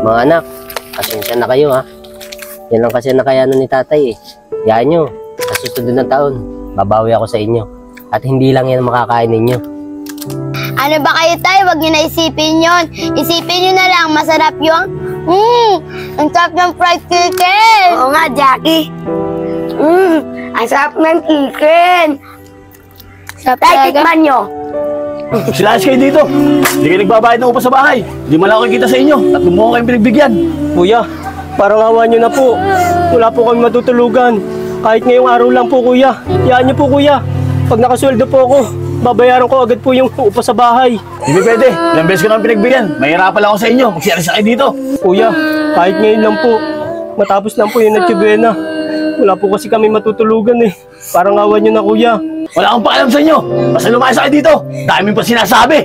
Mga anak, pasensya na kayo ha. Yan lang kasi nakayanan ni tatay eh. Hayaan nyo, sa susunod na taon, babawi ako sa inyo. At hindi lang yan makakain ninyo. Ano ba kayo tayo? Huwag nyo na isipin yun. Isipin nyo na lang, masarap yung ang sarap ng fried chicken. Oo nga, Jackie. Ang sarap ng chicken. Sarap Tay, talaga. tikman nyo. Silas kayo dito. Hindi kayo nagbabayad ng upa sa bahay. Hindi man ako kita sa inyo. Tatlong mo kayong pinagbigyan. Kuya, parang awa nyo na po. Wala po kami matutulugan. Kahit ngayong araw lang po, kuya. Hayaan nyo po, kuya. Pag nakasweldo po ako, babayaran ko agad po yung upa sa bahay. Hindi pwede. Ilang beses ko naman pinagbigyan. Mahirapan lang ako sa inyo. Magsialis kayo dito. Kuya, kahit ngayon lang po. Matapos lang po yung Noche-Buena. Wala po kasi kami matutulugan eh. Parang awa nyo na, kuya. Wala akong pakialam sa inyo. Basta lumayas kayo dito. Dami pa sinasabi.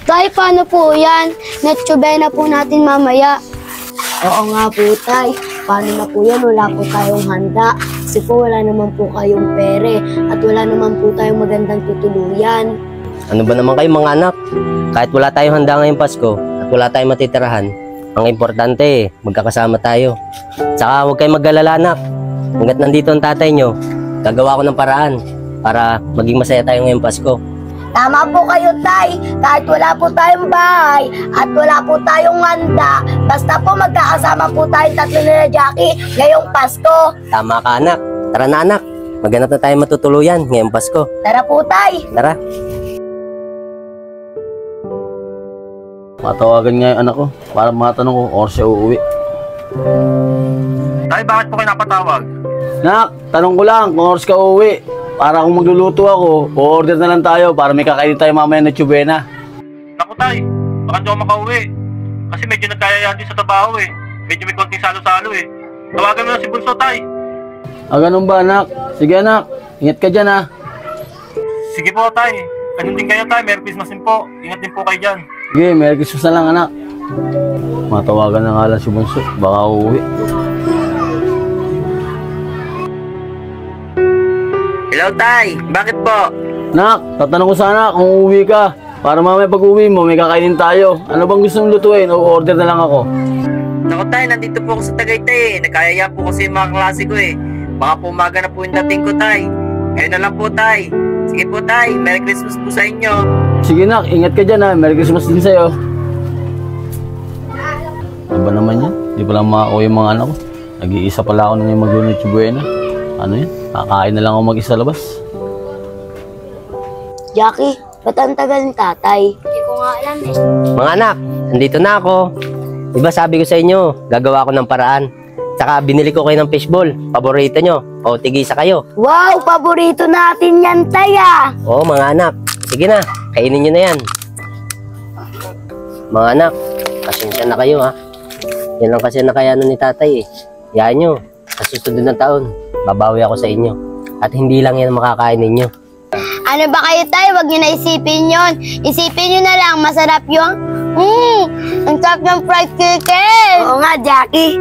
Tay, paano po yan? Noche-Buena po natin mamaya. Oo nga po, Tay. Paano na po yan? Wala po tayong handa. Kasi po wala naman po kayong pere. At wala naman po tayong magandang tutuluyan. Ano ba naman kayo mga anak? Kahit wala tayong handa ngayong Pasko at wala tayong matitirahan, ang importante magkakasama tayo. Tsaka huwag kayong mag-alala anak. Hanggat nandito ang tatay nyo, gagawa ko ng paraan para maging masaya tayo ngayong Pasko. Tama po kayo, Tay. Kahit wala po tayong bahay at wala po tayong handa, basta po magkakasama po tayong tatlo nila Jackie ngayong Pasko. Tama ka anak. Tara na anak. Maghanap na tayo matutuluyan ngayong Pasko. Tara po, Tay. Tara. Matawagan nga yung anak ko para matanong ko or siya uuwi. Tay, bakit po kayo napatawag? Nak, tanong ko lang kung oras ka uuwi. Para kung magluluto ako, o-order na lang tayo para may kakainin tayo mamaya na Noche-Buena. Naku tay, baka di ako makauwi. Kasi medyo nagkayayaan din sa trabaho eh. Medyo may konting salo-salo eh. Tawagan mo na si Bunso tay. Ganun ba anak? Sige anak, ingat ka dyan ha. Sige po tay, ganun din kayo tay, Merry Christmas din po. Ingat din po kayo dyan. Sige, Merry Christmas na lang anak. Matawagan na nga lang si Bunso, baka uuwi. Hello, Tay. Bakit po? Nak, tatanong ko sana kung uuwi ka. Para mamaya pag uwi mo, may kakainin tayo. Ano bang gusto mong lutuin? O order na lang ako. Naku, Tay. Nandito po ako sa Tagaytay eh. Nagkayaya po kasi yung mga klase ko eh. Baka po umaga na po yung dating ko, Tay. Ngayon na lang po, Tay. Sige po, Tay. Merry Christmas po sa inyo. Sige nak, ingat ka dyan ha. Merry Christmas din sa'yo. Ano ba naman yan? Di pa lang makauwi yung mga anak ko. Nag-iisa pala ako na ngayon mag-Noche-Buena. Ano yan? Kakain na lang ako mag-isa labas. Jackie, ba't ang tagal ni Tatay? Hindi ko nga alam eh. Mga anak, nandito na ako. Diba sabi ko sa inyo, gagawa ko ng paraan. Tsaka binili ko kayo ng fishball. Paborito nyo. O, tigisa kayo. Wow, paborito natin yan, Tay ah. Oo, mga anak. Sige na, kainin nyo na yan. Mga anak, pasensya na kayo ha. Yan lang kasi nakayanan ni tatay eh. Hayaan nyo, sa susunod na taon, babawi ako sa inyo. At hindi lang yan makakain ninyo. Ano ba kayo tayo? Huwag nyo na isipin yun. Isipin nyo na lang, masarap yung ang sarap ng fried chicken. Oo nga, Jackie.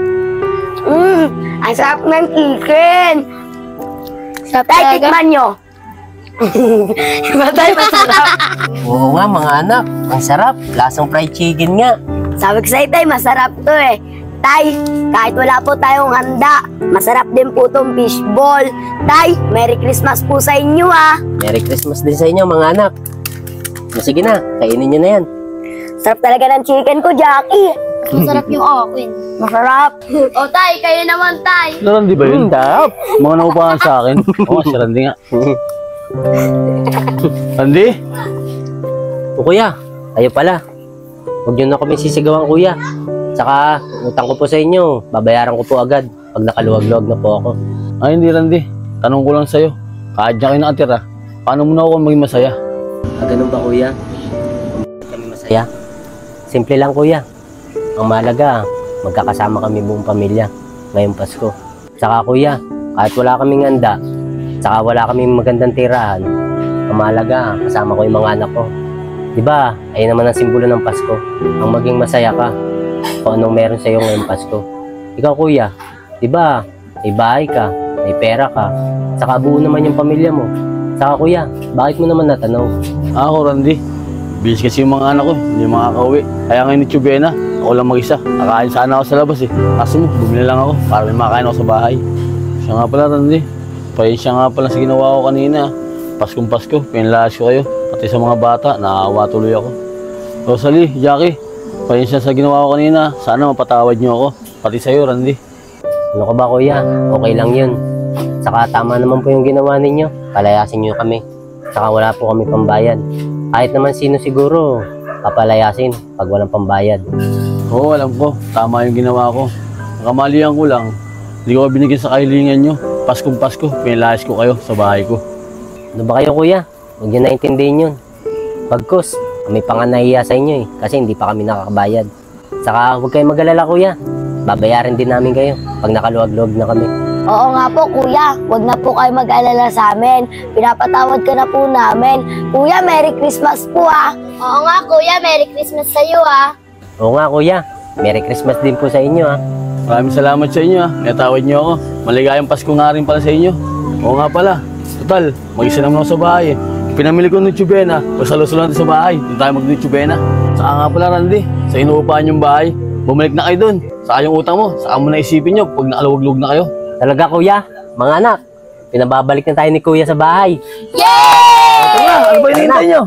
Ang sarap ng chicken. Sarap Tay, talaga. tikman nyo. Diba, Tay, masarap? Oo nga mga anak, ang sarap. Lasang fried chicken nga. Sabi ko sa'yo, Tay, masarap to eh. Tay, kahit wala po tayong handa, masarap din po tong fishball. Tay, Merry Christmas po sa inyo ah. Merry Christmas din sa inyo mga anak. Sige na, kainin nyo na yan. Sarap talaga ng chicken ko, Jackie. Masarap yung akin. Masarap. O tay, kayo naman tay. Si Randy ba yun? Mga naupahan sa akin. Oo, si Randy nga. Randy? O kuya, kayo pala. Huwag nyo na kami sisigawan kuya. Tsaka, utang ko po sa inyo. Babayaran ko po agad pag nakaluwag-luwag na po ako. Ay, hindi Randy. Tanong ko lang sa'yo. Kahit dyan kayo nakatira, paano mo na ako maging masaya? Ganun ba kuya? Kami masaya? Simple lang kuya. Ang mahalaga, magkakasama kami buong pamilya ngayong Pasko. Tsaka kuya, kahit wala kaming handa, tsaka wala kaming magandang tirahan, ang mahalaga, kasama ko yung mga anak ko. Di ba, ayun naman ang simbolo ng Pasko. Ang maging masaya ka kung anong meron sa'yo ngayong Pasko. Ikaw kuya, di ba, may bahay ka, may pera ka, saka buo naman yung pamilya mo. Saka kuya, bakit mo naman natanong? Ako, Randy. Bilis kasi yung mga anak ko, hindi makakauwi. Kaya ngayon ni Chubena, ako lang mag-isa. Kakain sana ako sa labas eh. Kaso mo, bumili lang ako para may makain ako sa bahay. Siya nga pala, Randy. Pasensya nga pala sa ginawa ko kanina. Paskong Pasko, pinlalas ko kayo. Pati sa mga bata, nakakawa tuloy ako. Rosalie, Jackie, pasensya sa ginawa ko kanina. Sana mapatawad niyo ako. Pati sa'yo, Randy. Ano ka ba kuya? Okay lang yun. Saka tama naman po yung ginawa ninyo. Palayasin nyo kami. Saka wala po kami pambayad. Kahit naman sino siguro, papalayasin pag walang pambayad. Oo, alam ko. Tama yung ginawa ko. Nakamalihan ko lang. Hindi ko binigyan sa kahilingan nyo. Paskong Pasko, pinalayas ko kayo sa bahay ko. Ano ba kayo kuya? Huwag nyo naintindihin yun. Pagkus, kami pa nga nahiya sa inyo eh. Kasi hindi pa kami nakakabayad. Saka huwag kayong mag-alala kuya. Babayarin din namin kayo pag nakaluwag-luwag na kami. Oo nga po, kuya. Huwag na po kayo mag-alala sa amin. Pinapatawad ka na po namin. Kuya, Merry Christmas po ah. Oo nga, kuya. Merry Christmas sa'yo, ah. Oo nga kuya, Merry Christmas din po sa inyo ha. Maraming salamat sa inyo ha. Natawad niyo ako. Maligayang Pasko nga rin pala sa inyo. Oo nga pala. Total, mag-isa naman ako sa bahay eh. Pinamili ko ng Chubena. Pasalo-salo natin sa bahay. Doon tayo mag-ng Chubena. Saka nga pala, Randy, sa inuupahan yung bahay. Bumalik na kayo doon. Saka yung utang mo, saka mo na isipin nyo pag nakaluwag-luwag na kayo. Talaga kuya, mga anak, pinababalik na tayo ni kuya sa bahay. Ito na, ano ba hinihintay nyo?